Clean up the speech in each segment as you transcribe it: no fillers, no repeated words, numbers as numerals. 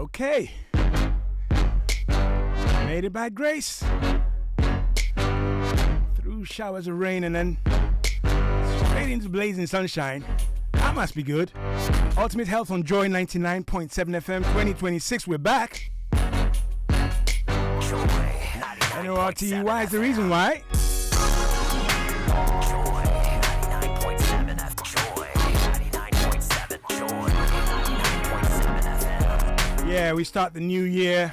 Okay. Made it by grace. Through showers of rain and then straight into blazing sunshine. That must be good. Ultimate Health on Joy 99.7 FM 2026. We're back. Nortey is the reason why. Yeah, we start the new year,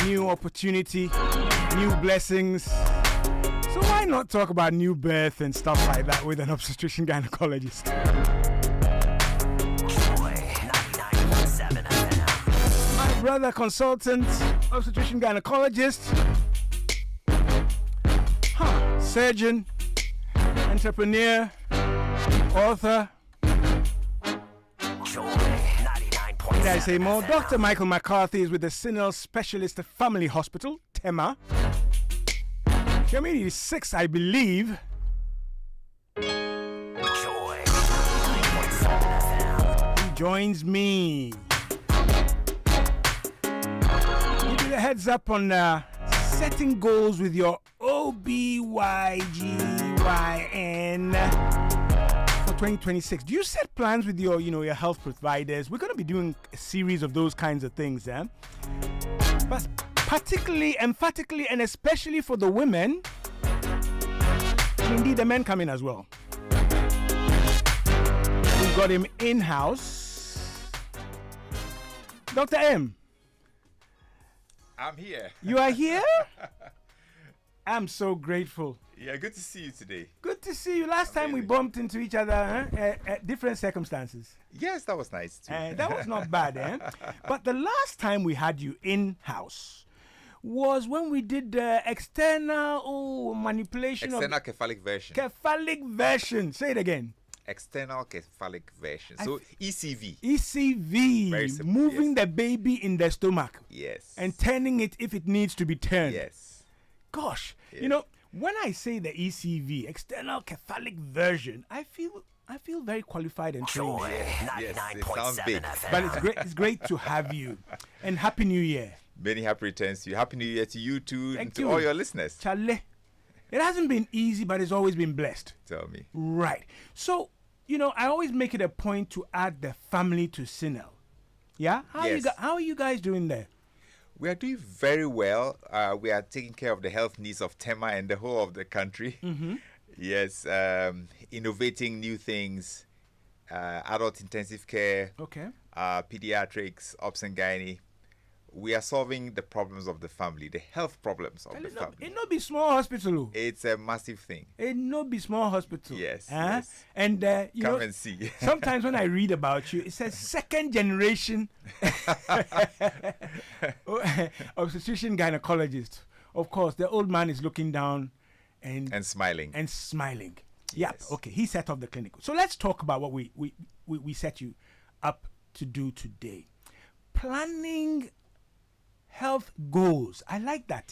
new opportunity, new blessings. So why not talk about new birth and stuff like that with an obstetrician gynecologist? My brother, consultant, obstetrician gynecologist, surgeon, entrepreneur, author. Did I say more? Dr. Michael McCarthy is with the Sinel Specialist Family Hospital, TEMA. Community 6, I believe. He joins me. Give you a heads up on setting goals with your OBYGYN. 2026. Do you set plans with your health providers? We're going to be doing a series of those kinds of things, but particularly, emphatically, and especially for the women, indeed the men come in as well. We've got him in-house. Dr. M. I'm here. You are here? I'm so grateful. Yeah, good to see you today. Good to see you. Last time we bumped into each other at different circumstances. Yes, that was nice too. That was not bad, But the last time we had you in-house was when we did the external manipulation external cephalic version. Cephalic version. Say it again. External cephalic version. So ECV. ECV. Very simple, moving the baby in the stomach. Yes. And turning it if it needs to be turned. Yes. Gosh, Yes. When I say the ECV, external cephalic version, I feel very qualified and trained. Yes, it sounds big. But it's great to have you. And Happy New Year. Many happy returns to you. Happy New Year to you too, and to you. all your listeners. Chale. It hasn't been easy, but it's always been blessed. Tell me. Right. So, I always make it a point to add the family to Sinel. Yeah? How are you guys doing there? We are doing very well. We are taking care of the health needs of Tema and the whole of the country. Mm-hmm. Yes, innovating new things, adult intensive care, Okay. Pediatrics, obs and gynae. We are solving the problems of the family, the health problems of the family. It not be small hospital. It's a massive thing. It not be small hospital. Yes. Yes. And Come and see. Sometimes when I read about you, it says second generation obstetrician gynecologist. Of course, the old man is looking down and smiling. And smiling. Yep. Yes. Okay. He set up the clinic. So let's talk about what we set you up to do today. Planning health goals. I like that,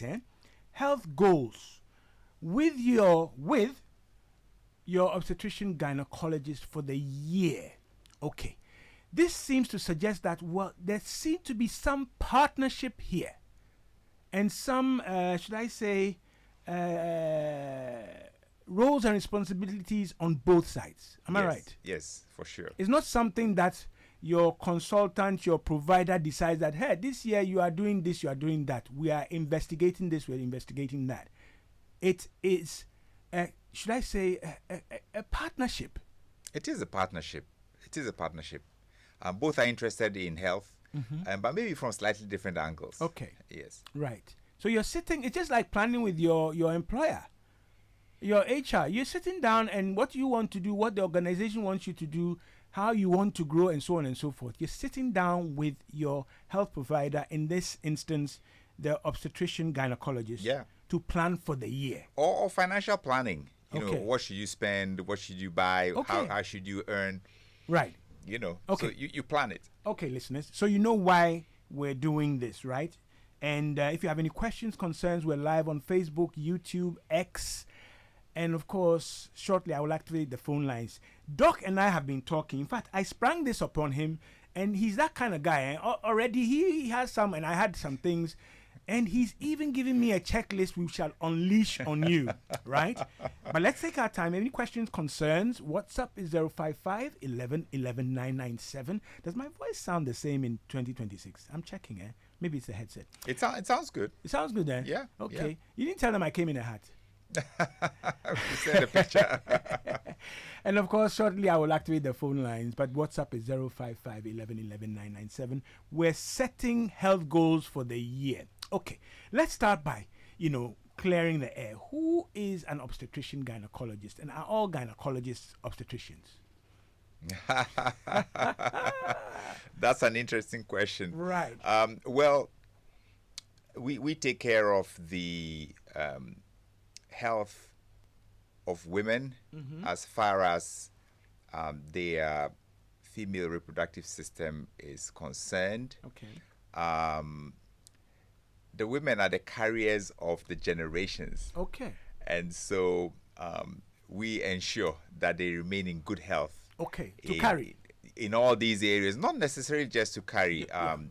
Health goals with your obstetrician gynecologist for the year. Okay. This seems to suggest that, there seems to be some partnership here. And some, should I say, roles and responsibilities on both sides. Am I right? Yes, for sure. It's not something that your consultant, your provider decides that, hey, this year you are doing this, you are doing that. We are investigating this, we are investigating that. It is, should I say, a partnership. It is a partnership. Both are interested in health, but maybe from slightly different angles. Okay. Yes. Right. So you're sitting, it's just like planning with your employer, your HR. You're sitting down and what you want to do, what the organization wants you to do, how you want to grow, and so on and so forth. You're sitting down with your health provider, in this instance, the obstetrician gynecologist, to plan for the year. Or financial planning. You Okay. know, what should you spend? What should you buy? Okay. How should you earn? Right. So you plan it. Okay, listeners. So you know why we're doing this, right? And if you have any questions, concerns, we're live on Facebook, YouTube, X, and of course, shortly I will activate the phone lines. Doc and I have been talking. In fact, I sprang this upon him And he's that kind of guy. Already he has some, and I had some things. And he's even giving me a checklist we shall unleash on you, right? But let's take our time. Any questions, concerns? WhatsApp is 055 11 11 997. Does my voice sound the same in 2026? I'm checking, Maybe it's the headset. It sounds good. It sounds good, eh? Yeah. Okay. Yeah. You didn't tell them I came in a hat. You send a picture. And of course, shortly I will activate the phone lines, but WhatsApp is 055 11 11 997. We're setting health goals for the year. Okay, let's start by, clearing the air. Who is an obstetrician gynecologist? And are all gynecologists obstetricians? That's an interesting question. Right. Well, we take care of the health of women as far as their female reproductive system is concerned. Okay. The women are the carriers of the generations. Okay. And so we ensure that they remain in good health. Okay. To carry. In all these areas, not necessarily just to carry,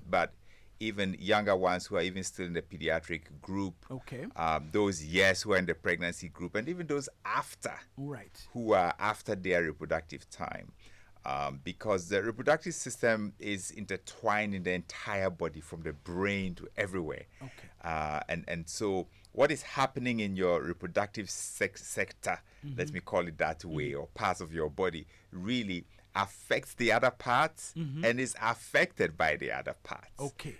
but even younger ones who are even still in the pediatric group. Okay. Those, yes, who are in the pregnancy group, and even those after. Right. Who are after their reproductive time. Because the reproductive system is intertwined in the entire body, from the brain to everywhere. Okay. And so what is happening in your reproductive sector, let me call it that way, or parts of your body, really affects the other parts and is affected by the other parts. Okay.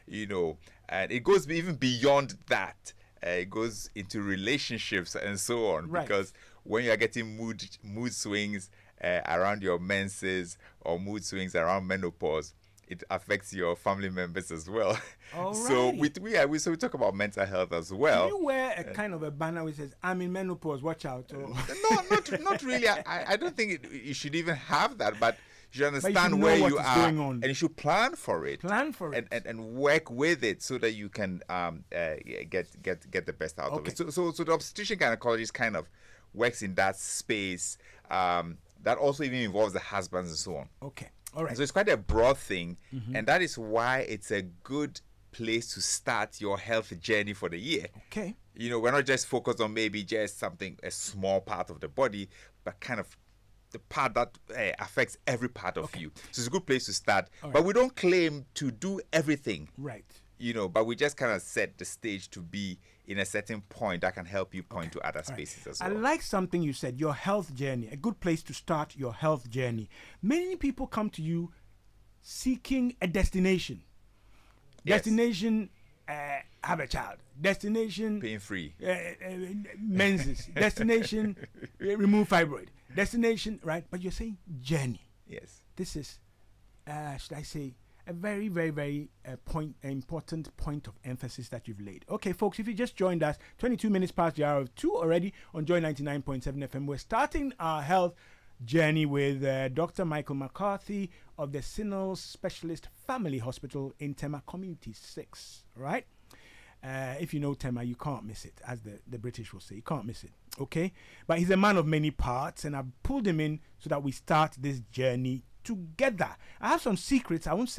And it goes even beyond that. It goes into relationships and so on. Right. Because when you are getting mood swings around your menses or mood swings around menopause, it affects your family members as well. So we talk about mental health as well. Do you wear a kind of a banner which says, "I'm in menopause, watch out"? Or? No, not really. I don't think you should even have that, but you should understand know where what you is are, going on. and you should plan for it. And work with it so that you can get the best out of it. So the obstetrician gynecologist kind of works in that space. That also even involves the husbands and so on. Okay. All right. So it's quite a broad thing, and that is why it's a good place to start your health journey for the year. Okay. We're not just focused on maybe just a small part of the body, but kind of the part that affects every part of you. So it's a good place to start. But we don't claim to do everything. Right. But we just kind of set the stage to be in a certain point that can help you point to other spaces as well. I like something you said, your health journey, a good place to start your health journey. Many people come to you seeking a destination. Yes. Destination, have a child. Destination, pain-free. Menses. Destination, remove fibroid. Destination, right? But you're saying journey. Yes. This is, should I say, a very, very, very important point of emphasis that you've laid. Okay, folks, if you just joined us, 22 minutes past the hour of 2 already on Joy 99.7 FM. We're starting our health journey with Dr. Michael McCarthy of the Sinal Specialist Family Hospital in Tema Community 6, right? If you know Tema, you can't miss it, as the British will say. You can't miss it, okay? But he's a man of many parts, and I've pulled him in so that we start this journey together. I have some secrets. I won't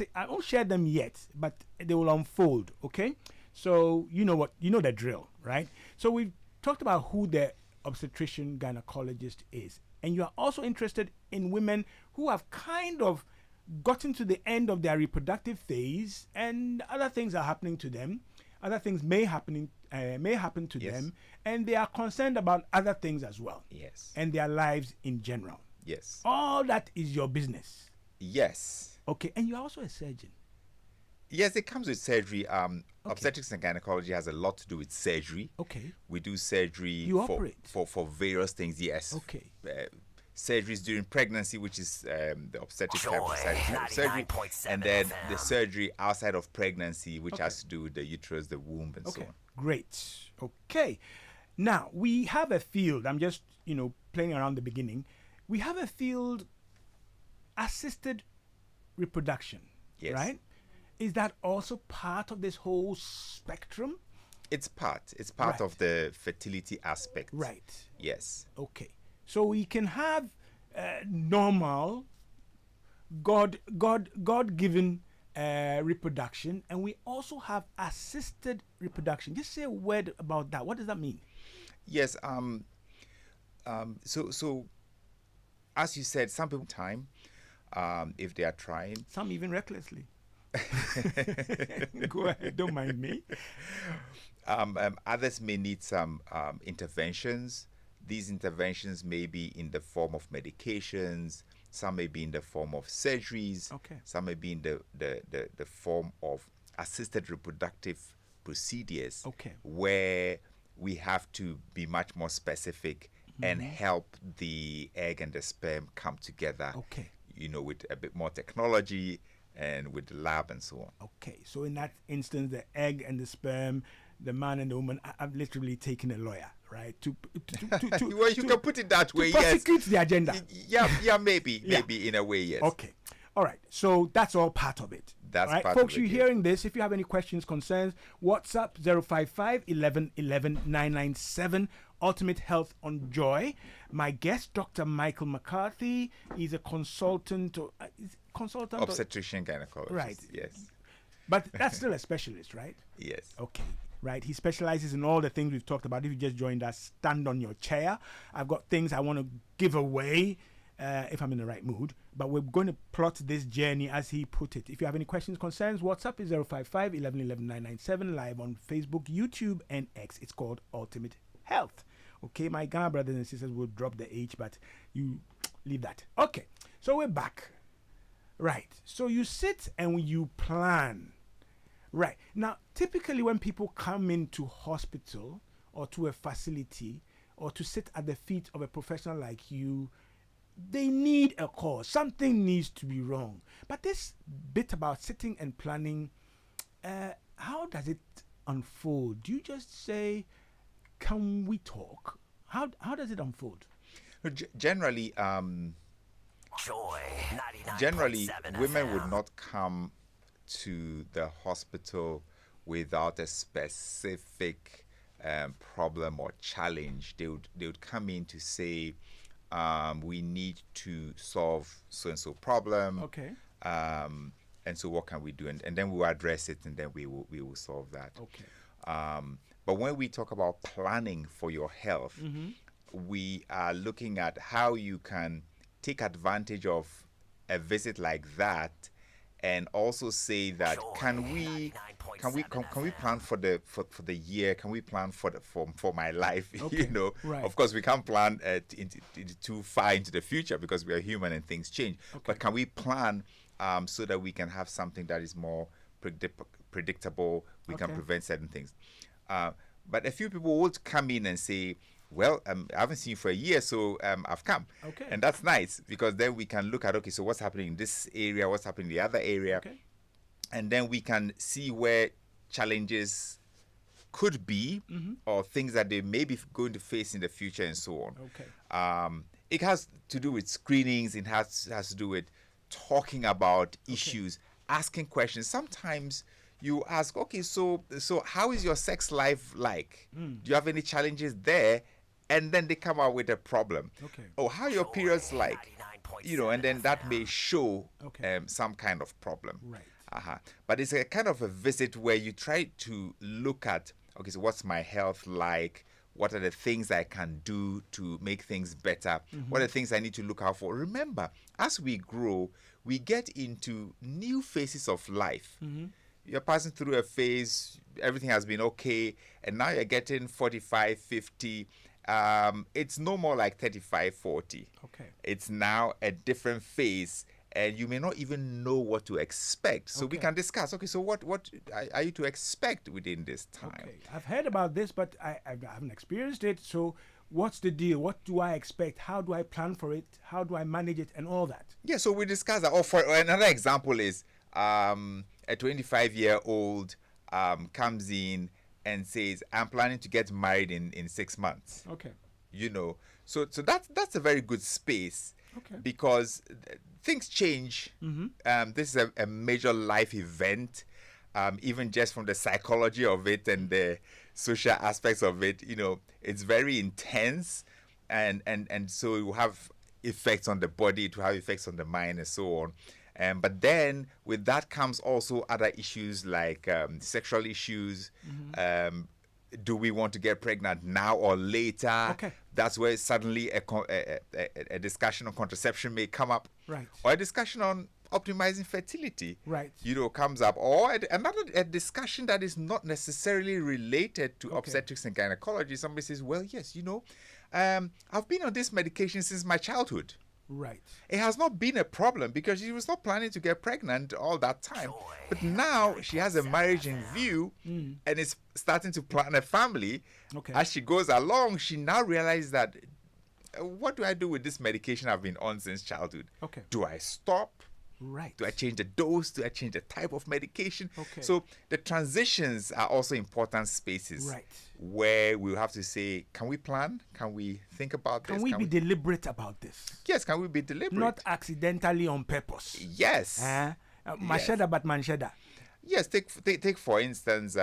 share them yet, but they will unfold, okay? So you know the drill, right? So we've talked about who the obstetrician gynecologist is, and you are also interested in women who have kind of gotten to the end of their reproductive phase, and other things are happening to them. Other things may happen to them, and they are concerned about other things as well. Yes. And their lives in general. Yes. All that is your business. Yes. Okay, and you're also a surgeon. Yes, it comes with surgery. Obstetrics and gynecology has a lot to do with surgery. Okay. We do surgery for various things, yes. Okay. Surgeries during pregnancy, which is the obstetric type of surgery. And then the surgery outside of pregnancy, which has to do with the uterus, the womb, and so on. Great. Okay. Now, we have a field. I'm just, playing around the beginning. We have a field, assisted reproduction, right? Is that also part of this whole spectrum? It's part of the fertility aspect. Right. Yes. Okay. So we can have normal God-given reproduction, and we also have assisted reproduction. Just say a word about that. What does that mean? Yes. So as you said, some people time, if they are trying, some even recklessly. Go ahead, don't mind me. Others may need some interventions. These interventions may be in the form of medications. Some may be in the form of surgeries. Okay. Some may be in the form of assisted reproductive procedures. Okay. Where we have to be much more specific and help the egg and the sperm come together. Okay. With a bit more technology and with the lab and so on. Okay. So in that instance, the egg and the sperm, the man and the woman, I've literally taken a lawyer, right? Well, you can put it that way, yes. Prosecute the agenda. Yeah, maybe in a way, yes. Okay. All right. So that's all part of it. That's right? part Folks, of it. Folks, you're hearing this. If you have any questions, concerns, WhatsApp 055 11 11 997. Ultimate Health on Joy. My guest, Dr. Michael McCarthy, is a consultant. Obstetrician gynecologist. Right. Yes. But that's still a specialist, right? Yes. Okay. Right. He specializes in all the things we've talked about. If you just joined us, stand on your chair. I've got things I want to give away if I'm in the right mood. But we're going to plot this journey as he put it. If you have any questions, concerns, WhatsApp is 055 11 11 997, live on Facebook, YouTube, and X. It's called Ultimate Health. Okay, my Ghana brothers and sisters will drop the H, but you leave that. Okay, so we're back. Right, so you sit and you plan. Right, now typically when people come into hospital or to a facility or to sit at the feet of a professional like you, they need a cause. Something needs to be wrong. But this bit about sitting and planning, how does it unfold? Do you just say, can we talk? How does it unfold? Generally, generally, women would not come to the hospital without a specific problem or challenge. They would come in to say, we need to solve so and so problem. Okay. And so what can we do? And then we will address it, and then we will solve that. Okay. But when we talk about planning for your health, we are looking at how you can take advantage of a visit like that, and also say that can we plan for the year? Can we plan for my life? Okay. Right. Of course we can't plan too far into the future because we are human and things change. Okay. But can we plan so that we can have something that is more predictable? We can prevent certain things. But a few people would come in and say, well, I haven't seen you for a year, so I've come. Okay. And that's nice because then we can look at, okay, so what's happening in this area, what's happening in the other area. Okay. And then we can see where challenges could be or things that they may be going to face in the future and so on. Okay. It has to do with screenings. It has to do with talking about issues, asking questions. Sometimes you ask, okay, so how is your sex life like? Do you have any challenges there? And then they come out with a problem. Okay. Oh, how are your periods like? And then that may show some kind of problem. Right. But it's a kind of a visit where you try to look at, okay, so what's my health like? What are the things I can do to make things better? What are the things I need to look out for? Remember, as we grow, we get into new phases of life. You're passing through a phase, everything has been okay, and now you're getting 45, 50. It's no more like 35, 40. Okay. It's now a different phase, and you may not even know what to expect. So we can discuss, okay, so what are you to expect within this time? Okay. I've heard about this, but I haven't experienced it. So what's the deal? What do I expect? How do I plan for it? How do I manage it and all that? Yeah, so we discussed that. Or for another example is a 25-year-old comes in and says, I'm planning to get married in 6 months. Okay. So that's a very good space. Okay. Because things change. This is a major life event. Even just from the psychology of it and the social aspects of it, it's very intense, and so it will have effects on the body, it will have effects on the mind, and so on. But then with that comes also other issues like sexual issues. Do we want to get pregnant now or later? Okay. That's where suddenly a discussion on contraception may come up. Right. Or a discussion on optimizing fertility. Right. Comes up. Or a discussion that is not necessarily related to obstetrics and gynecology. Somebody says, well, yes, I've been on this medication since my childhood. Right. It has not been a problem because she was not planning to get pregnant all that time. But now she has a marriage in view and is starting to plan a family. Okay. As she goes along, she now realizes that, what do I do with this medication I've been on since childhood? Okay. Do I stop? Right. Do I change the dose? Do I change the type of medication? Okay. So the transitions are also important spaces. Right. Where we'll have to say, can we plan? Can we think about this? Can we be deliberate about this? Yes, can we be deliberate? Not accidentally on purpose. Yes. Masheda but mansheda. Yes, take for instance,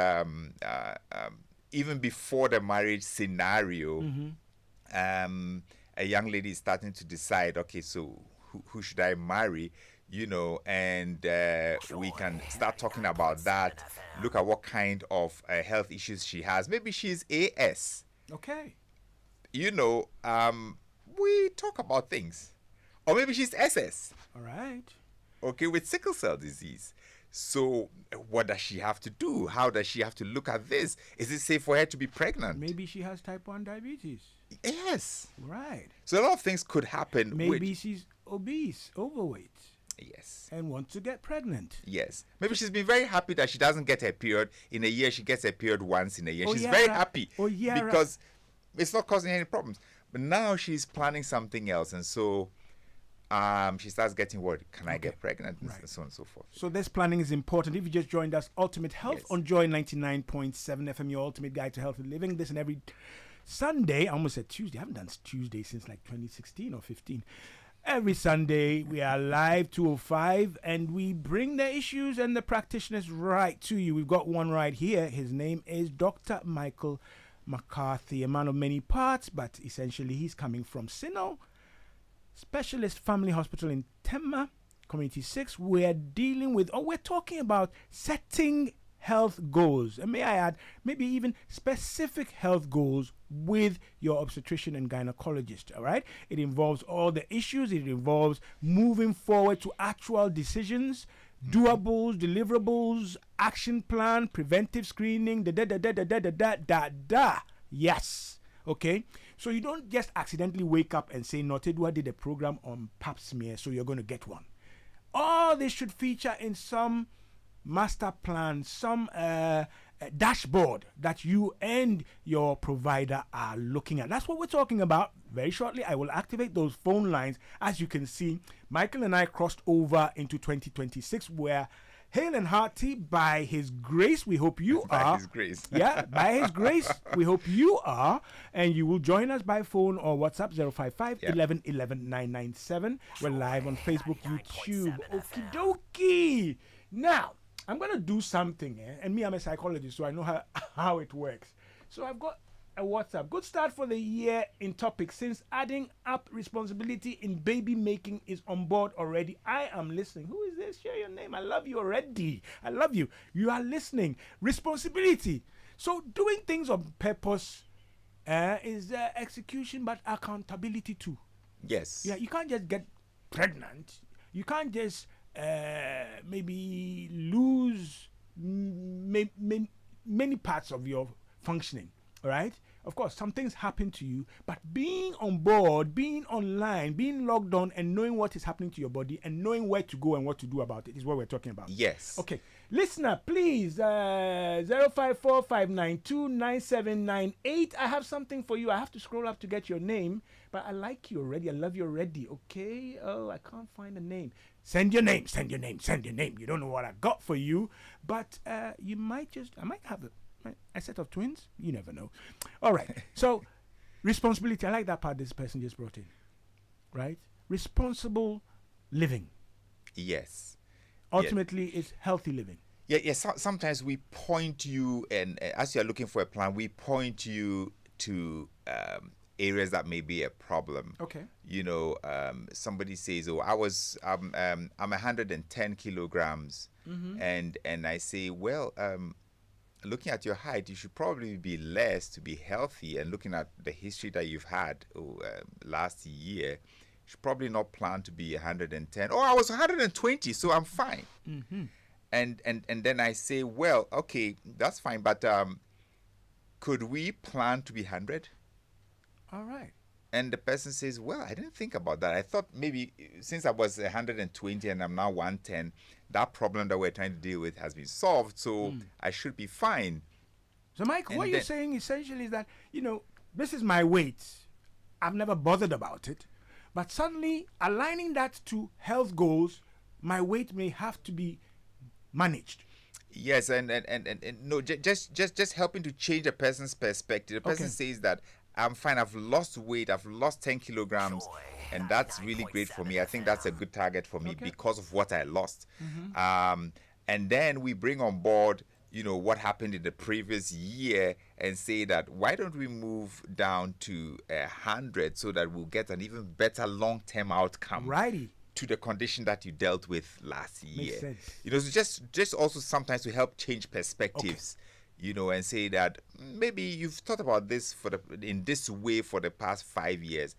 even before the marriage scenario, a young lady is starting to decide, okay, so who should I marry? And we can start talking about that. Look at what kind of health issues she has. Maybe she's AS. Okay. We talk about things. Or maybe she's SS. All right. Okay, with sickle cell disease. So what does she have to do? How does she have to look at this? Is it safe for her to be pregnant? Maybe she has type 1 diabetes. Yes. Right. So a lot of things could happen. Maybe she's obese, overweight. Yes. And wants to get pregnant. Yes. Maybe she's been very happy that she doesn't get her period. In a year, she gets her period once in a year. She's very happy because it's not causing any problems. But now she's planning something else. And so she starts getting worried. Can I get pregnant? And so on and so forth. So this planning is important. If you just joined us, Ultimate Health on Joy 99.7 FM, your ultimate guide to healthy living. This and every Sunday. I almost said Tuesday. I haven't done Tuesday since like 2016 or 15. Every Sunday, we are live 2:05, and we bring the issues and the practitioners right to you. We've got one right here. His name is Dr. Michael McCarthy, a man of many parts, but essentially he's coming from Sino Specialist Family Hospital in Tema, Community 6. We're talking about setting health goals, and may I add, maybe even specific health goals with your obstetrician and gynecologist. All right, it involves all the issues. It involves moving forward to actual decisions, doables, deliverables, action plan, preventive screening, Yes. Okay. So you don't just accidentally wake up and say, Nortey did a program on pap smear, so you're going to get one. All this should feature in some master plan, some dashboard that you and your provider are looking at. That's what we're talking about. Very shortly, I will activate those phone lines. As you can see, Michael and I crossed over into 2026. We're hale and hearty by his grace. We hope you are. By his grace. Yeah, by his grace. We hope you are. And you will join us by phone or WhatsApp 055 11 11 997. We're live on Facebook, YouTube. Okie dokie. Now, I'm going to do something, and me, I'm a psychologist, so I know how it works. So I've got a WhatsApp. Good start for the year in topics. Since adding up responsibility in baby making is on board already, I am listening. Who is this? Share your name. I love you already. I love you. You are listening. Responsibility. So doing things on purpose is execution, but accountability too. Yes. Yeah, you can't just get pregnant. You can't just maybe lose many parts of your functioning. All right? Of course, some things happen to you, but being on board, being online, being logged on, and knowing what is happening to your body and knowing where to go and what to do about it is what we're talking about. Yes. Okay. Listener, please, 054-592-9798. I have something for you. I have to scroll up to get your name, but I like you already. I love you already. Okay? Oh, I can't find a name. Send your name. Send your name. Send your name. You don't know what I got for you, but I might have a set of twins. You never know. All right. So, responsibility. I like that part this person just brought in. Right? Responsible living. Yes. Ultimately, it's healthy living. Yeah. Sometimes we point you, and as you're looking for a plan, we point you to areas that may be a problem. Okay. You know, somebody says, "Oh, I'm 110 kilograms," and I say, "Well, looking at your height, you should probably be less to be healthy. And looking at the history that you've had last year, you should probably not plan to be 110. Oh, I was 120, so I'm fine." And then I say, "Well, okay, that's fine, but could we plan to be 100?" All right. And the person says, "Well, I didn't think about that. I thought maybe since I was 120 and I'm now 110, that problem that we're trying to deal with has been solved, so I should be fine." So, Mike, what you're saying essentially is that, you know, this is my weight. I've never bothered about it. But suddenly, aligning that to health goals, my weight may have to be managed. Yes, and no, just helping to change a person's perspective. The person says that, "I'm fine. I've lost weight. I've lost 10 kilograms, and that's really great for me. I think that's a good target for me because of what I lost." And then we bring on board, you know, what happened in the previous year, and say that, why don't we move down to 100 so that we'll get an even better long-term outcome. Righty. To the condition that you dealt with last year. Makes sense. You know, so just also sometimes to help change perspectives. You know, and say that maybe you've thought about this in this way for the past 5 years.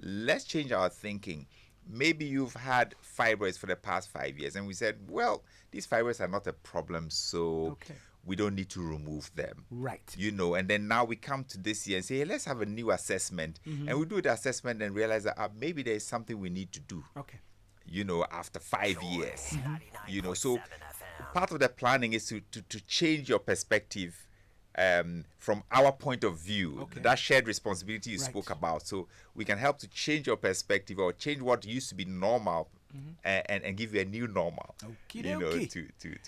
Let's change our thinking. Maybe you've had fibroids for the past 5 years, and we said, well, these fibroids are not a problem, so we don't need to remove them. Right. You know, and then now we come to this year and say, hey, let's have a new assessment. And we do the assessment and realize that maybe there is something we need to do. Okay. You know, after 5 years. You know, so part of the planning is to change your perspective from our point of view, that shared responsibility you spoke about. So we can help to change your perspective or change what used to be normal and give you a new normal, you know, to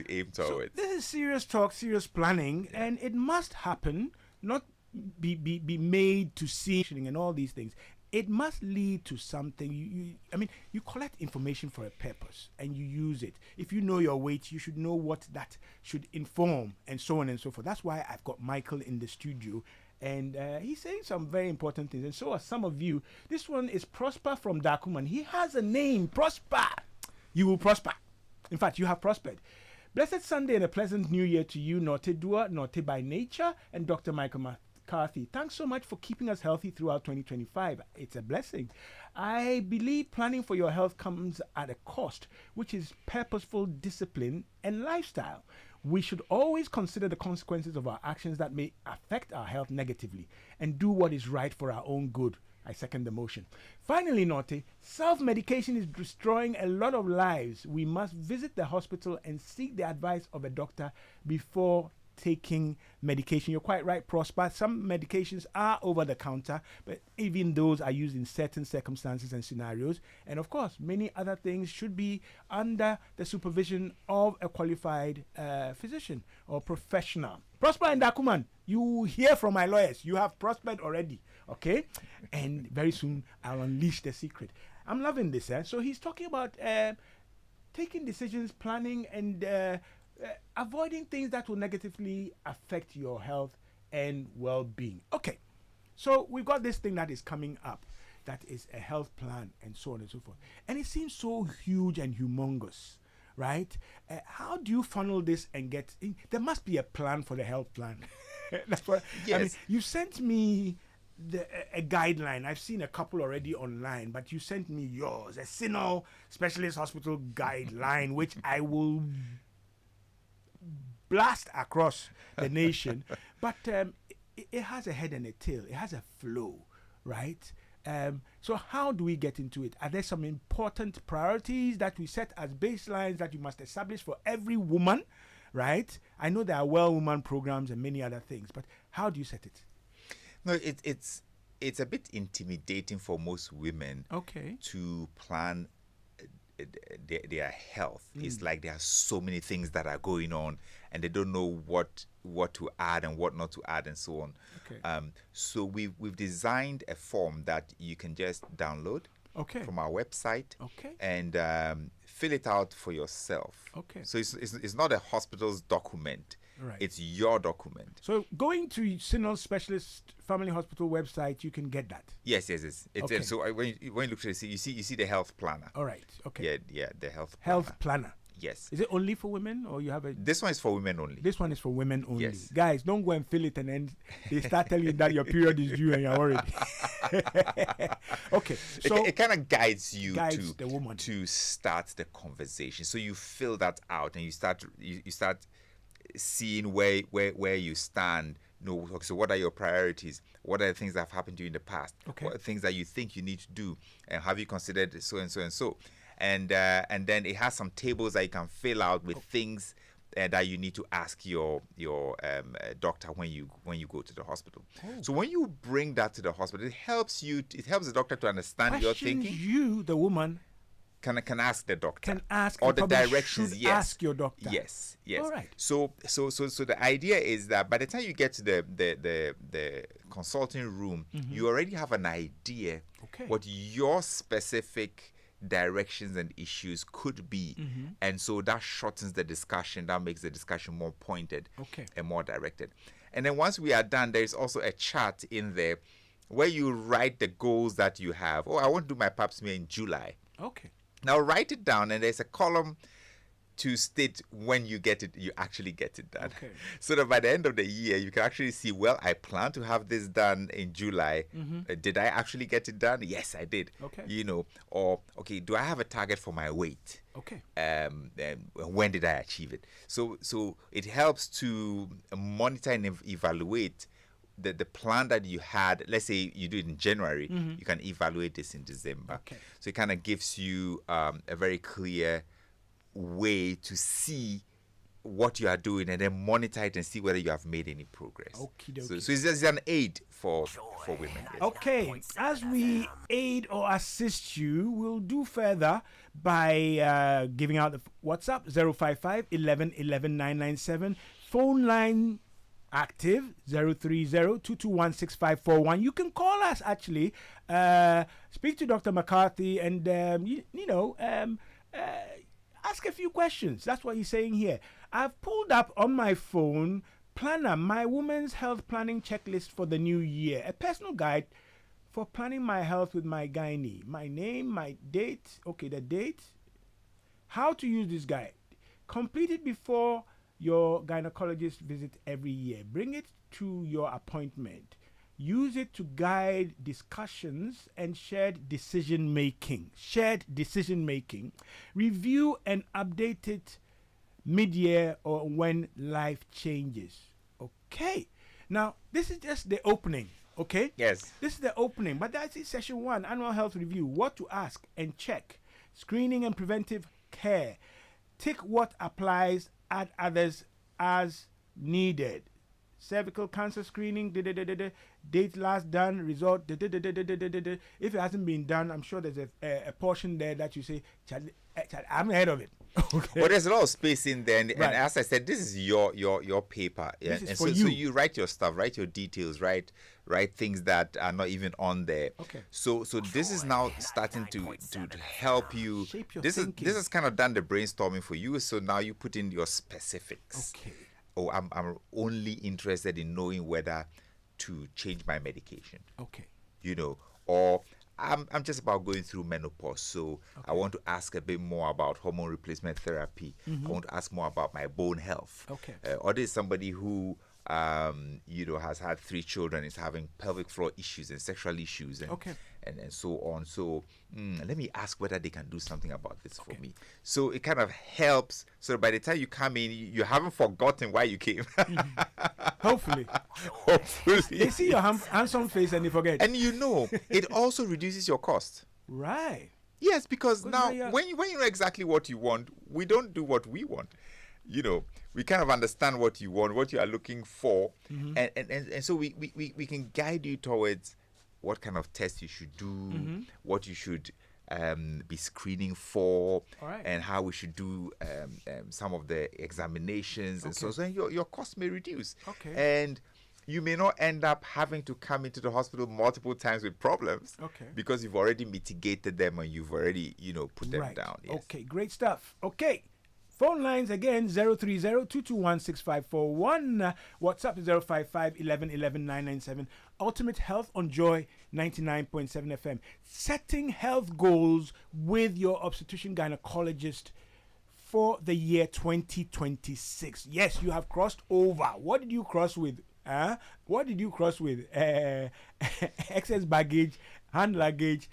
aim towards. So this is serious talk, serious planning, and it must happen, not be made to see and all these things. It must lead to something. I mean, you collect information for a purpose and you use it. If you know your weight, you should know what that should inform, and so on and so forth. That's why I've got Michael in the studio, and he's saying some very important things. And so are some of you. This one is Prosper from Dakuman. He has a name, Prosper. You will prosper. In fact, you have prospered. Blessed Sunday and a pleasant new year to you, Nortey Dua, Nortey by nature, and Dr. Michael McCarthy. Thanks so much for keeping us healthy throughout 2025. It's a blessing. I believe planning for your health comes at a cost, which is purposeful discipline and lifestyle. We should always consider the consequences of our actions that may affect our health negatively and do what is right for our own good. I second the motion. Finally, Nortey, self-medication is destroying a lot of lives. We must visit the hospital and seek the advice of a doctor before taking medication. You're quite right, Prosper. Some medications are over the counter, but even those are used in certain circumstances and scenarios. And of course, many other things should be under the supervision of a qualified physician or professional. Prosper and Dakuman, you hear from my lawyers. You have prospered already, okay? And very soon I'll unleash the secret. I'm loving this. So he's talking about taking decisions, planning, and avoiding things that will negatively affect your health and well-being. Okay, so we've got this thing that is coming up, that is a health plan and so on and so forth. And it seems so huge and humongous, right? How do you funnel this and get in? There must be a plan for the health plan. That's what, yes. I mean, you sent me a guideline. I've seen a couple already online, but you sent me yours, a Sinal Specialist Hospital guideline, which I will blast across the nation. But it has a head and a tail. It has a flow, right? So how do we get into it? Are there some important priorities that we set as baselines that you must establish for every woman, right? I know there are well woman programs and many other things, but how do you set it? No, it's a bit intimidating for most women to plan their health. It's like there are so many things that are going on and they don't know what to add and what not to add and so on. So we've designed a form that you can just download from our website and fill it out for yourself. Okay. So it's not a hospital's document. Right. It's your document. So going to Sinal Specialist Family Hospital website, you can get that. Yes. It's Okay. so when you look at it, you see the health planner. All right. Okay. Yeah, the health planner. Yes. Is it only for women, or you have a? This one is for women only. This one is for women only. Yes. Guys, don't go and fill it and then they start telling you that your period is due and you're worried. Okay. So it kind of guides you the woman to start the conversation. So you fill that out and you start seeing where you stand. So what are your priorities? What are the things that have happened to you in the past? Okay. What are the things that you think you need to do? And have you considered so and so and so? And then it has some tables that you can fill out with things that you need to ask your doctor when you go to the hospital. So when you bring that to the hospital, it helps the doctor to understand your thinking. You, the woman, can ask the doctor. Can ask or the directions. Yes. Ask your doctor. Yes. All right. So the idea is that by the time you get to the consulting room, you already have an idea what your specific directions and issues could be, and so that shortens the discussion. That makes the discussion more pointed and more directed. And then once we are done, there is also a chart in there where you write the goals that you have. I want to do my pap smear in July. Okay. Now write it down, and there's a column to state when you actually get it done. Okay. So that by the end of the year, you can actually see, well, I plan to have this done in July. Did I actually get it done? Yes, I did. Okay. Or, okay, do I have a target for my weight? Okay. When did I achieve it? So it helps to monitor and evaluate the plan that you had. Let's say you do it in January, you can evaluate this in December. Okay. So it kind of gives you a very clear way to see what you are doing and then monitor it and see whether you have made any progress. So it's just an aid for women. Yes. Okay, as we aid or assist you, we'll do further by giving out the WhatsApp 055 11 11 997, phone line active 030-221-6541. You can call us actually, speak to Dr. McCarthy and ask a few questions. That's what he's saying here. I've pulled up on my phone planner, my women's health planning checklist for the new year, a personal guide for planning my health with my gynae. My name, my date, the date, how to use this guide. Complete it before your gynecologist visit every year. Bring it to your appointment. Use it to guide discussions and shared decision making. Review and update it mid-year or when life changes. Okay. Now, this is just the opening. Okay? Yes. This is the opening. But that's it, session 1, annual health review. What to ask and check. Screening and preventive care. Tick what applies, add others as needed. Cervical cancer screening, date last done, result, If it hasn't been done, I'm sure there's a portion there that you say, I haven't heard of it. Okay. Well, there's a lot of space in there, and as I said, this is your paper. Yeah? This is and for so, you. So you write your stuff, write your details, write things that are not even on there. Okay. So this is now starting to help you. Shape your this thinking. is kind of done the brainstorming for you. So now you put in your specifics. Okay. I'm only interested in knowing whether to change my medication. Okay. Or I'm just about going through menopause, so I want to ask a bit more about hormone replacement therapy. I want to ask more about my bone health. Okay. Or there's somebody who has had 3 children, is having pelvic floor issues and sexual issues and so on. So let me ask whether they can do something about this for me. So it kind of helps. So by the time you come in, you haven't forgotten why you came. Hopefully. They see your handsome face and they forget. And it also reduces your cost. Right. Yes, because now when you know exactly what you want, we don't do what we want. We kind of understand what you want, what you are looking for, and so we can guide you towards what kind of test you should do, what you should be screening for, and how we should do some of the examinations, and so your cost may reduce. Okay. And you may not end up having to come into the hospital multiple times with problems. Okay. Because you've already mitigated them and you've already, put them down. Yes. Okay, great stuff. Okay. Phone lines again 030-221-6541. WhatsApp is 055-11-11-997. Ultimate Health on Joy 99.7 FM. Setting health goals with your obstetrician gynecologist for the year 2026. Yes, you have crossed over. What did you cross with? What did you cross with? Excess baggage, hand luggage,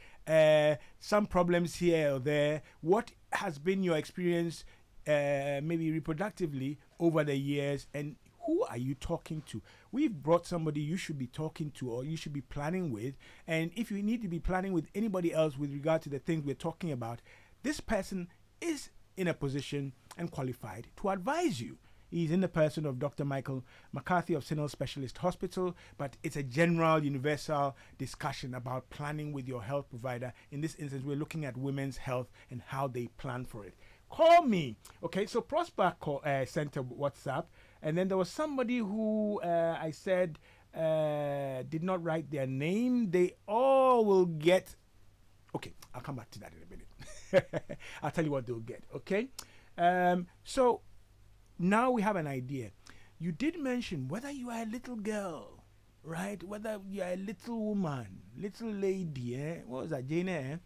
some problems here or there. What has been your experience, maybe reproductively, over the years, and who are you talking to? We've brought somebody you should be talking to or you should be planning with, and if you need to be planning with anybody else with regard to the things we're talking about, this person is in a position and qualified to advise you. He's in the person of Dr. Michael McCarthy of Sinel Specialist Hospital, but it's a general, universal discussion about planning with your health provider. In this instance, we're looking at women's health and how they plan for it. Call me. Okay, so Prosper sent a WhatsApp, and then there was somebody who I said did not write their name. They all will get... Okay, I'll come back to that in a minute. I'll tell you what they'll get, okay? So... now we have an idea. You did mention whether you are a little girl, right? Whether you are a little woman, little lady, What was that, Jane Eyre?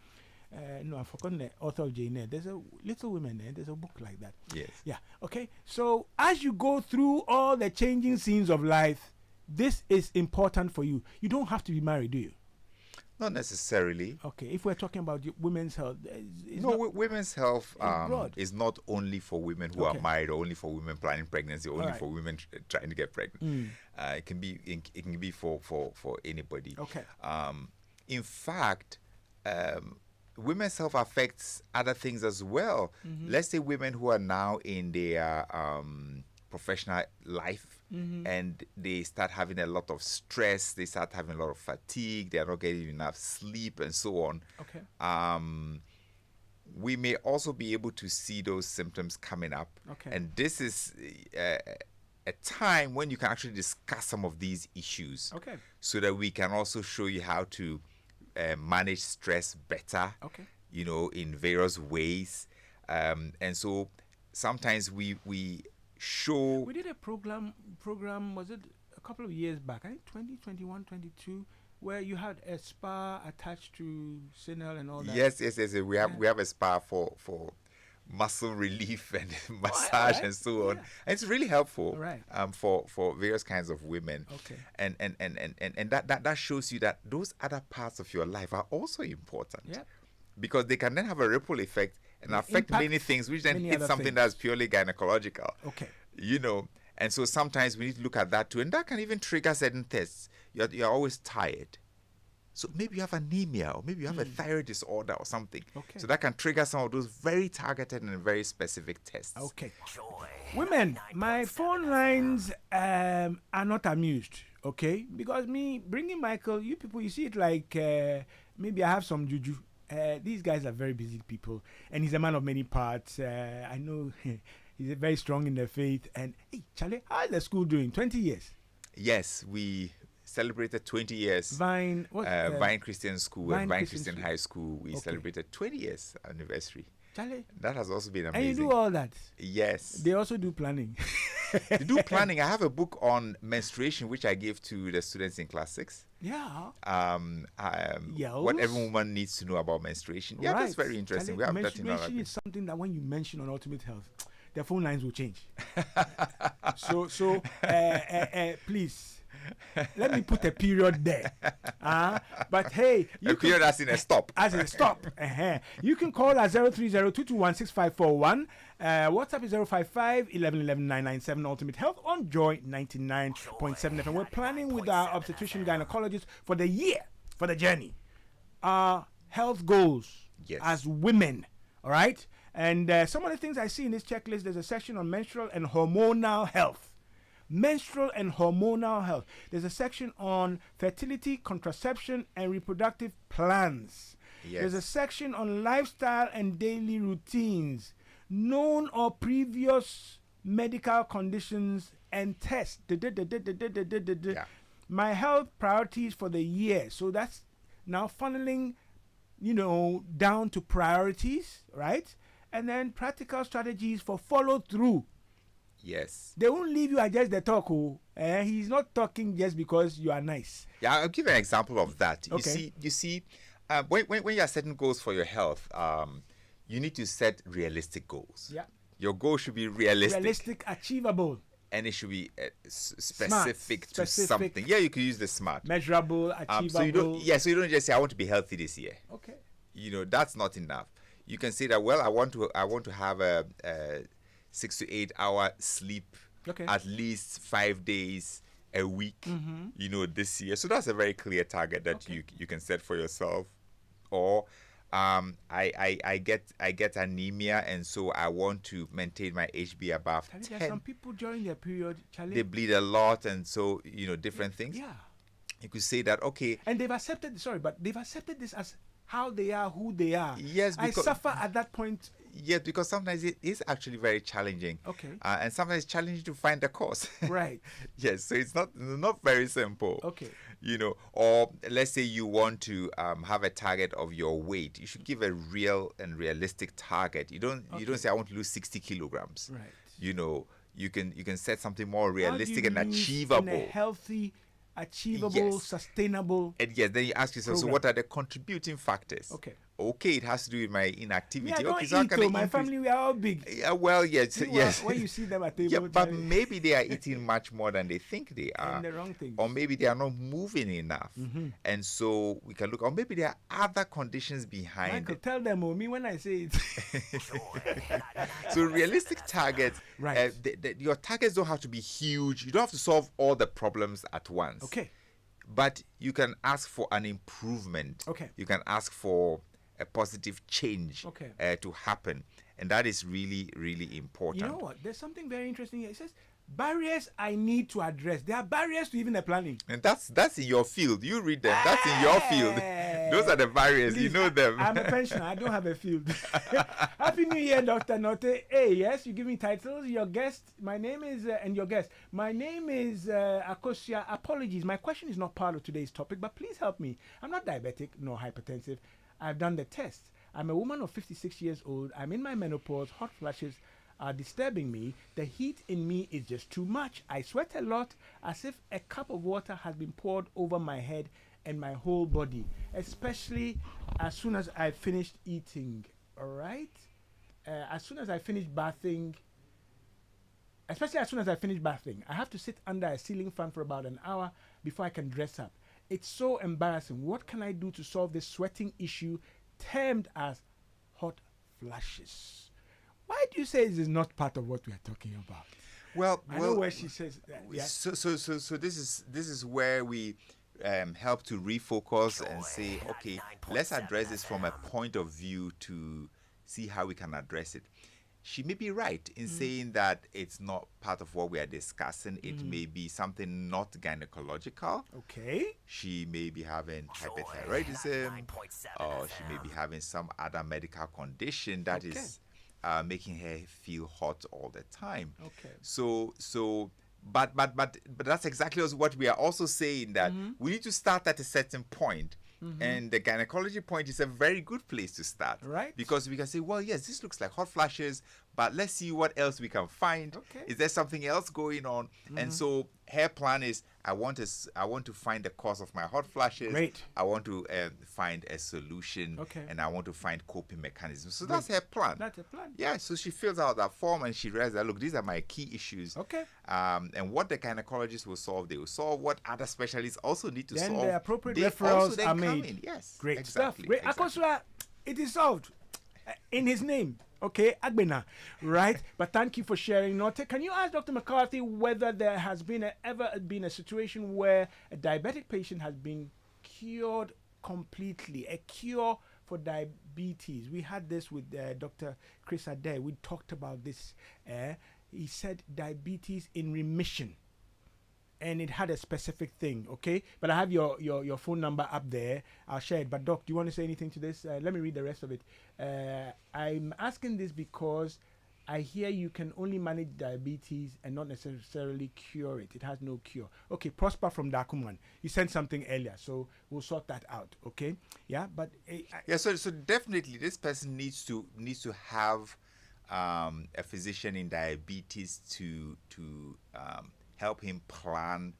No, I've forgotten the author of Jane Eyre. There's a Little Women, there's a book like that. Yes. Yeah, okay. So as you go through all the changing scenes of life, this is important for you. You don't have to be married, do you? Not necessarily. Okay, if we're talking about women's health, women's health is not only for women who are married, or only for women planning pregnancy, or only for women trying to get pregnant. It can be for anybody. Okay. In fact, women's health affects other things as well. Let's say women who are now in their professional life. And they start having a lot of stress, they start having a lot of fatigue, they are not getting enough sleep and so on. Okay. We may also be able to see those symptoms coming up. Okay. And this is a time when you can actually discuss some of these issues. Okay. So that we can also show you how to manage stress better. Okay. In various ways. And so sometimes we did a program, was it a couple of years back, I think 2021, 22, where you had a spa attached to Sinel and all that? Yes. We have a spa for muscle relief and massage and so on. And it's really helpful for various kinds of women. Okay. And that shows you that those other parts of your life are also important. Yeah. Because they can then have a ripple effect and affect many things, which then hit something that's purely gynecological. Okay. And so sometimes we need to look at that too. And that can even trigger certain tests. You're always tired. So maybe you have anemia, or maybe you have a thyroid disorder or something. Okay. So that can trigger some of those very targeted and very specific tests. Okay. Women, my phone lines are not amused, okay? Because me bringing Michael, you people, you see it like maybe I have some juju. These guys are very busy people, and he's a man of many parts. I know he's very strong in the faith. And hey, Charlie, how's the school doing? 20 years? Yes, we celebrated 20 years. Vine Christian School and Vine Christian High School. We celebrated 20 years anniversary. Charlie, that has also been amazing. And you do all that? Yes. They also do planning. They do planning. I have a book on menstruation which I give to the students in class 6. Yeah. What every woman needs to know about menstruation. Yeah, that's very interesting. Charlie, menstruation is something that when you mention on Ultimate Health, their phone lines will change. so please. Let me put a period there. But hey, a period as in a stop. As in a stop. You can call at 030-221-6541. WhatsApp is 055-11-11-997. Ultimate Health on Joy 99.7 FM. We're planning with our obstetrician gynecologist for the year, for the journey. Health goals as women. All right? And some of the things I see in this checklist, there's a section on menstrual and hormonal health. Menstrual and hormonal health. There's a section on fertility, contraception, and reproductive plans. Yes. There's a section on lifestyle and daily routines, known or previous medical conditions and test. Yeah. My health priorities for the year. So that's now funneling, down to priorities, right? And then practical strategies for follow through. Yes. They won't leave you at just the talk. He's not talking just because you are nice. Yeah, I'll give an example of that. Okay. You see, when you are setting goals for your health, you need to set realistic goals. Yeah. Your goal should be realistic. Realistic, achievable. And it should be specific to Specific. something. Yeah, you can use the SMART. Measurable, achievable. So you don't just say I want to be healthy this year. Okay. That's not enough. You can say that, well, I want to have a 6 to 8 hour sleep, okay, at least 5 days a week, this year. So that's a very clear target that you can set for yourself. Or I get anemia, and so I want to maintain my HB above 10. There's some people during their period, they bleed a lot, and so different things. Yeah. You could say that, okay. And they've accepted this as how they are, who they are. Yes, I suffer at that point. Yes, because sometimes it is actually very challenging. Okay. And sometimes it's challenging to find the cause. Right. Yes, so it's not very simple. Okay. Or let's say you want to have a target of your weight. You should give a real and realistic target. You don't say I want to lose 60 kilograms. Right. You can set something more realistic and achievable. In a healthy, achievable, sustainable. And yes, then you ask yourself, so what are the contributing factors? Okay, it has to do with my inactivity. Yeah, okay, so eat, my family, we are all big. Yeah, well, yes. When you see them at table. Yeah, but maybe they are eating much more than they think they are. And the wrong things. Or maybe they are not moving enough. And so we can look, or maybe there are other conditions behind it. Tell them, me when I say it. So realistic targets, right. Your targets don't have to be huge. You don't have to solve all the problems at once. Okay. But you can ask for an improvement. Okay. You can ask for a positive change to happen. And that is really, really important. You know what? There's something very interesting here. It says, barriers I need to address. There are barriers to even the planning. And that's in your field. You read them. That's in your field. Those are the barriers. Please, you know them. I'm a pensioner. I don't have a field. Happy New Year, Dr. Nortey. Hey, yes, you give me titles. Your guest, my name is, and your guest. My name is Akosia. Apologies. My question is not part of today's topic, but please help me. I'm not diabetic nor hypertensive. I've done the tests. I'm a woman of 56 years old. I'm in my menopause. Hot flashes are disturbing me. The heat in me is just too much. I sweat a lot, as if a cup of water has been poured over my head and my whole body, especially as soon as I finished eating. All right? As soon as I finish bathing, especially as soon as I finish bathing, I have to sit under a ceiling fan for about an hour before I can dress up. It's so embarrassing. What can I do to solve this sweating issue termed as hot flashes? Why do you say this is not part of what we are talking about? Well, I know where she says that. Yeah. So this is where we help to refocus and say, okay, let's address this from a point of view to see how we can address it. She may be right in saying that it's not part of what we are discussing. It may be something not gynecological. Okay. She may be having hyperthyroidism, or she may be having some other medical condition that is making her feel hot all the time. Okay. But that's exactly what we are also saying, that we need to start at a certain point. And the gynecology point is a very good place to start. Right. Because we can say, well, yes, this looks like hot flashes, but let's see what else we can find. Okay. Is there something else going on? And so her plan is, I want to find the cause of my hot flashes. Great. I want to find a solution. Okay. And I want to find coping mechanisms. So that's her plan. That's a plan. Yeah, so she fills out that form and she realizes that, look, these are my key issues. Okay. And what the gynecologist will solve, they will solve. What other specialists also need to solve. Then the appropriate referrals are made. Yes. Great exactly, stuff. Great. Exactly. Akosua, it is solved in his name. Okay, Agbena, right? But thank you for sharing. Nortey, can you ask Dr. McCarthy whether there has ever been a situation where a diabetic patient has been cured completely, a cure for diabetes? We had this with Dr. Chris Adair. We talked about this. He said diabetes in remission. And it had a specific thing, okay? But I have your phone number up there. I'll share it. But Doc, do you want to say anything to this? Let me read the rest of it. I'm asking this because I hear you can only manage diabetes and not necessarily cure it. It has no cure. Okay, Prosper from Dakuman. You sent something earlier, so we'll sort that out. Okay, yeah, but so definitely this person needs to have a physician in diabetes to help him plan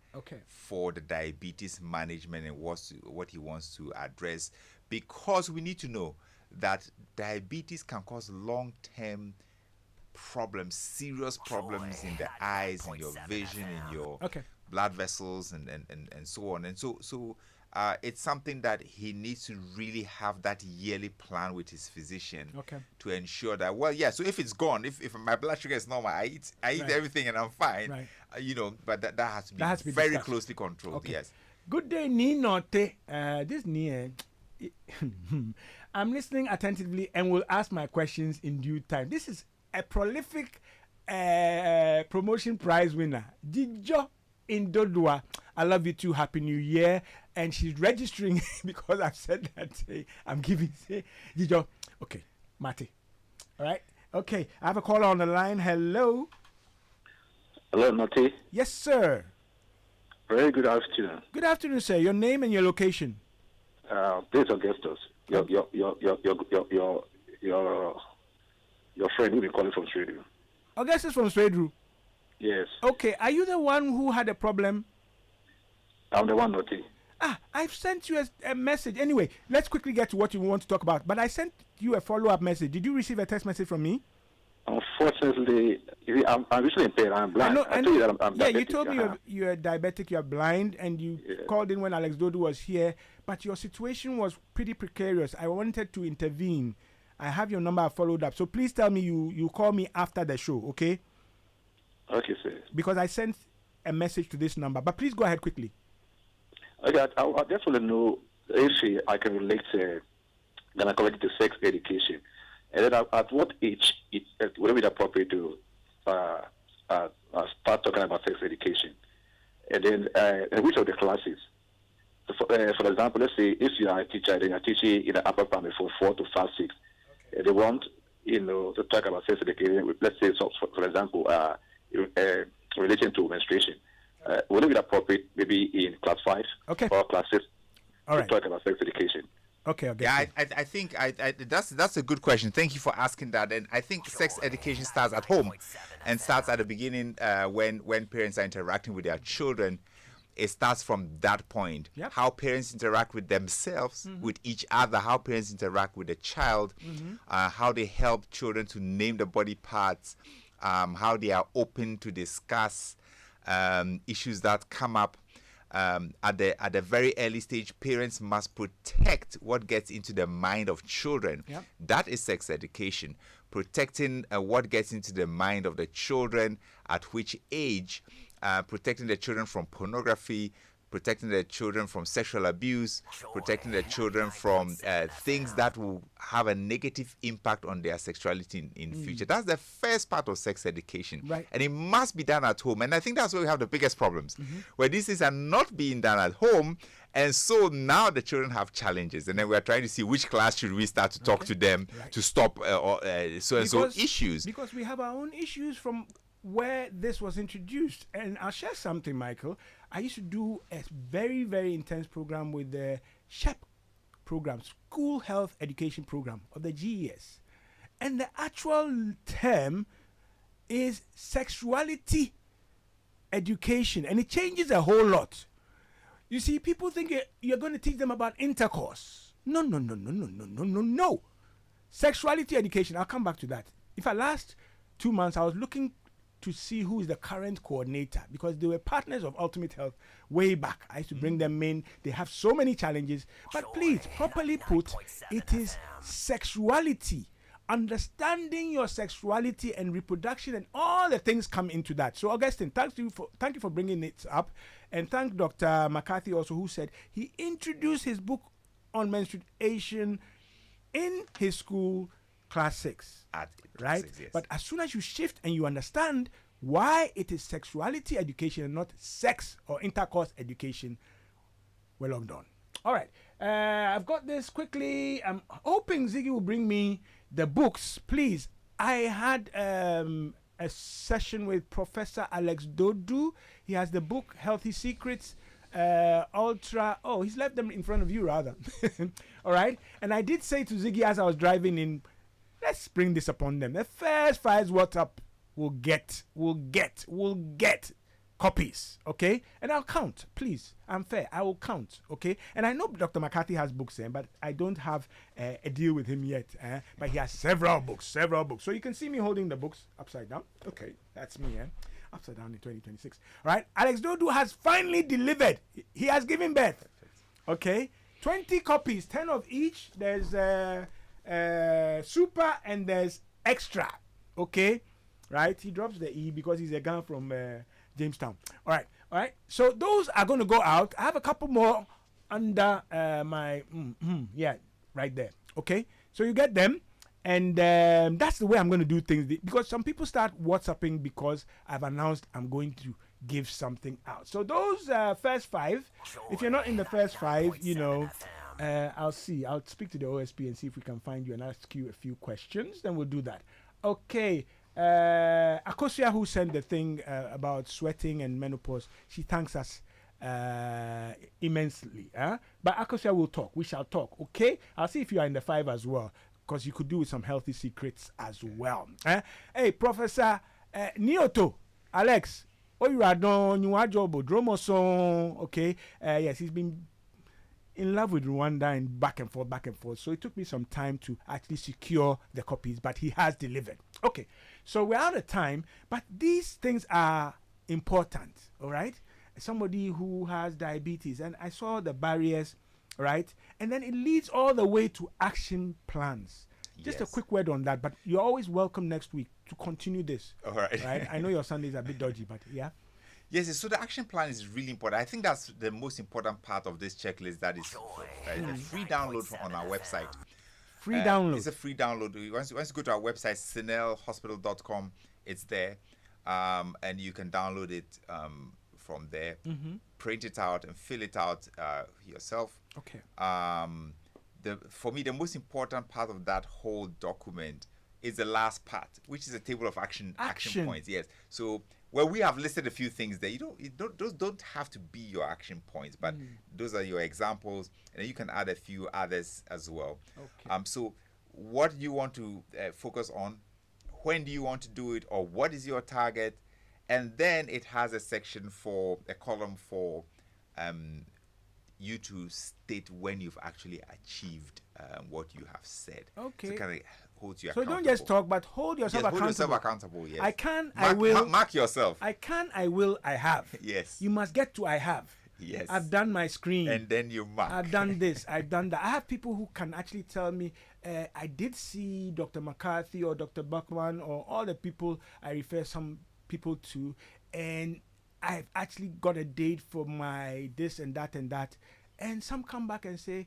for the diabetes management and what he wants to address, because we need to know that diabetes can cause long-term problems, serious problems in the eyes, in your vision, in your blood vessels, and so on. And so it's something that he needs to really have that yearly plan with his physician to ensure that, well, yeah, so if it's gone, if my blood sugar is normal, I eat everything and I'm fine, but that has to be very discussed. Closely controlled. Yes. Good day, Nortey. This Nia, I'm listening attentively and will ask my questions in due time. This is a prolific promotion prize winner, Dijo in Dodua. I love you too. Happy New Year. And she's registering because I've said that. I'm giving Dijo. Okay, Mate. All right. Okay, I have a caller on the line. Hello. Hello, Nortey. Yes, sir. Very good afternoon. Good afternoon, sir. Your name and your location. This is Augustus. Your friend who been calling from Sweden. Augustus from Sweden. Yes. Okay, are you the one who had a problem? I'm the one, Nortey. I've sent you a message. Anyway, let's quickly get to what you want to talk about. But I sent you a follow-up message. Did you receive a text message from me? Unfortunately, I'm visually impaired. I'm blind. I know. Told you that I'm diabetic. You told me you're diabetic, you're blind, and you called in when Alex Dodu was here. But your situation was pretty precarious. I wanted to intervene. I have your number. I followed up. So please tell me you call me after the show, okay? Okay, sir. Because I sent a message to this number. But please go ahead quickly. Okay, I just want to know if I can relate gynecology to sex education. And then at what age would it be appropriate to start talking about sex education? And then in which of the classes? For example, let's say if you are a teacher, then you're teaching in the upper primary for 4 to 5, 6. They want, to talk about sex education. Let's say, for example, relation to menstruation. Would it be appropriate maybe in class 5 or class 6 to talk about sex education? Okay. Yeah, I think that's a good question. Thank you for asking that. And I think sex education starts at home and starts at the beginning when parents are interacting with their children. It starts from that point. Yep. How parents interact with themselves, with each other, how parents interact with the child, how they help children to name the body parts, how they are open to discuss issues that come up. At the very early stage, parents must protect what gets into the mind of children. Yep. That is sex education. Protecting what gets into the mind of the children, at which age, protecting the children from pornography, protecting the children from sexual abuse, protecting the children from things that will have a negative impact on their sexuality in future. That's the first part of sex education. Right. And it must be done at home. And I think that's where we have the biggest problems, where these things are not being done at home. And so now the children have challenges. And then we're trying to see which class should we start to talk to them to stop so issues. Because we have our own issues from where this was introduced. And I'll share something, Michael. I used to do a very, very intense program with the SHEP program, School Health Education Program, or the GES. And the actual term is sexuality education. And it changes a whole lot. You see, people think you're going to teach them about intercourse. No. Sexuality education, I'll come back to that. In fact, last 2 months, I was looking to see who is the current coordinator, because they were partners of Ultimate Health way back. I used to bring them in. They have so many challenges. But please, properly put, it is sexuality. Understanding your sexuality and reproduction and all the things come into that. So, Augustine, thank you for bringing it up. And thank Dr. McCarthy also, who said he introduced his book on menstruation in his school class 6. Right? 6, yes. But as soon as you shift and you understand why it is sexuality education and not sex or intercourse education, we're logged on. All right. I've got this quickly. I'm hoping Ziggy will bring me the books. Please, I had a session with Professor Alex Dodu. He has the book Healthy Secrets. Ultra. Oh, he's left them in front of you, rather. All right. And I did say to Ziggy as I was driving in, let's spring this upon them. The first 5 WhatsApp will get copies, okay? And I'll count, please. I'm fair. I will count, okay? And I know Dr. McCarthy has books, but I don't have a deal with him yet. But he has several books. So you can see me holding the books upside down. Okay, that's me, upside down in 2026. All right, Alex Dodu has finally delivered. He has given birth. Okay, 20 copies, 10 of each. There's super and there's extra. Okay, right? He drops the E because he's a guy from Jamestown. All right. So those are going to go out. I have a couple more under my right there. Okay, so you get them. And that's the way I'm going to do things, because some people start WhatsApping because I've announced I'm going to give something out. So those first 5, if you're not in the first 5, I'll see. I'll speak to the OSP and see if we can find you and ask you a few questions. Then we'll do that. Okay. Akosia, who sent the thing about sweating and menopause, she thanks us immensely. But Akosia will talk. We shall talk. Okay. I'll see if you are in the 5 as well, because you could do with some healthy secrets as well. Hey, Professor Nioto, Alex, you are done, you are job, Dromoson, okay? Yes, he's been in love with Rwanda and back and forth. So it took me some time to actually secure the copies, but he has delivered. Okay, so we're out of time, but these things are important, all right? Somebody who has diabetes, and I saw the barriers, right? And then it leads all the way to action plans. Just a quick word on that, but you're always welcome next week to continue this. All right. Right? I know your Sundays are a bit dodgy, but yeah. Yes, so the action plan is really important. I think that's the most important part of this checklist. That is a free download on our website. Free download. It's a free download. Once you go to our website, sinelhospital.com, it's there. And you can download it from there, print it out and fill it out yourself. Okay. For me, the most important part of that whole document is the last part, which is a table of action points. Yes. So where we have listed a few things there, those don't have to be your action points, but those are your examples, and then you can add a few others as well. Okay. So what do you want to focus on? When do you want to do it, or what is your target? And then it has a column for you to state when you've actually achieved what you have said. Okay. So kind of holds you so accountable. Don't just talk, but hold yourself accountable. Hold yourself accountable, yes. I can, I will. Mark yourself. I can, I will, I have. Yes. You must get to I have. Yes. I've done my screen. And then you mark. I've done this. I've done that. I have people who can actually tell me, I did see Dr. McCarthy or Dr. Buckman or all the people I refer some people to, and I've actually got a date for my this and that and that. And some come back and say,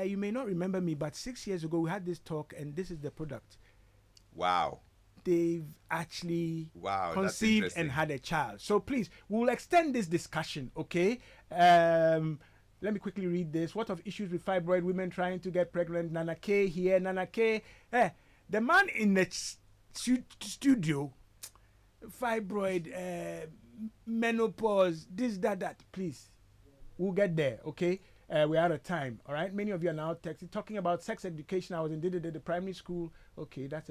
you may not remember me, but 6 years ago we had this talk and this is the product. Wow. They've actually conceived and had a child. So please, we'll extend this discussion, okay? Let me quickly read this. What of issues with fibroid women trying to get pregnant? Nana K here, Nana K. The man in the studio, fibroid, menopause, this, that, please. We'll get there, okay? We're out of time, all right? Many of you are now talking about sex education. I was in the primary school. Okay, that's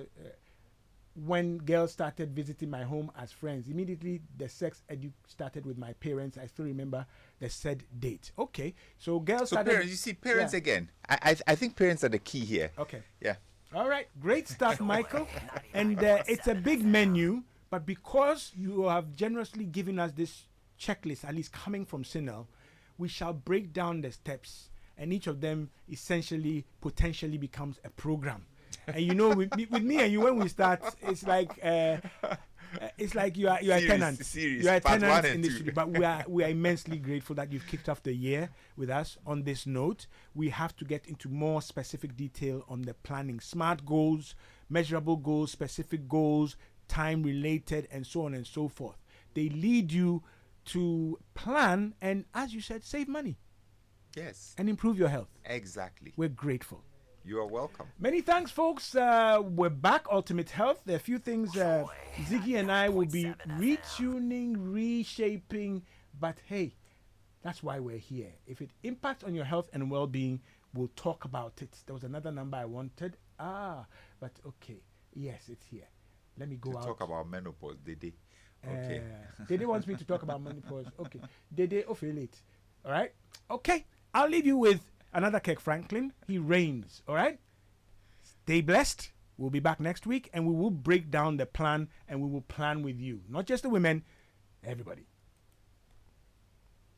when girls started visiting my home as friends. Immediately, the sex edu started with my parents. I still remember the said date. Okay, so girls started... parents, you see, parents again. I think parents are the key here. Okay. Yeah. All right, great stuff, Michael. And it's a big menu, but because you have generously given us this checklist, at least coming from Sinel, we shall break down the steps, and each of them essentially, potentially becomes a program. And you know, with me and you, when we start, it's like you are a tenant. You are a tenant in this studio. But we are immensely grateful that you've kicked off the year with us on this note. We have to get into more specific detail on the planning. SMART goals, measurable goals, specific goals, time related, and so on and so forth. They lead you to plan and, as you said, save money. Yes. And improve your health. Exactly. We're grateful. You are welcome. Many thanks, folks. We're back, Ultimate Health. There are a few things Ziggy and I will be retuning, reshaping, but hey, that's why we're here. If it impacts on your health and well-being, we'll talk about it. There was another number I wanted. But okay. Yes, it's here. Let me go out. Talk about menopause, Dede. Okay. Dede wants me to talk about menopause. Okay. Dede, late. All right? Okay. I'll leave you with another Kirk Franklin. He reigns. All right? Stay blessed. We'll be back next week and we will break down the plan and we will plan with you. Not just the women, everybody.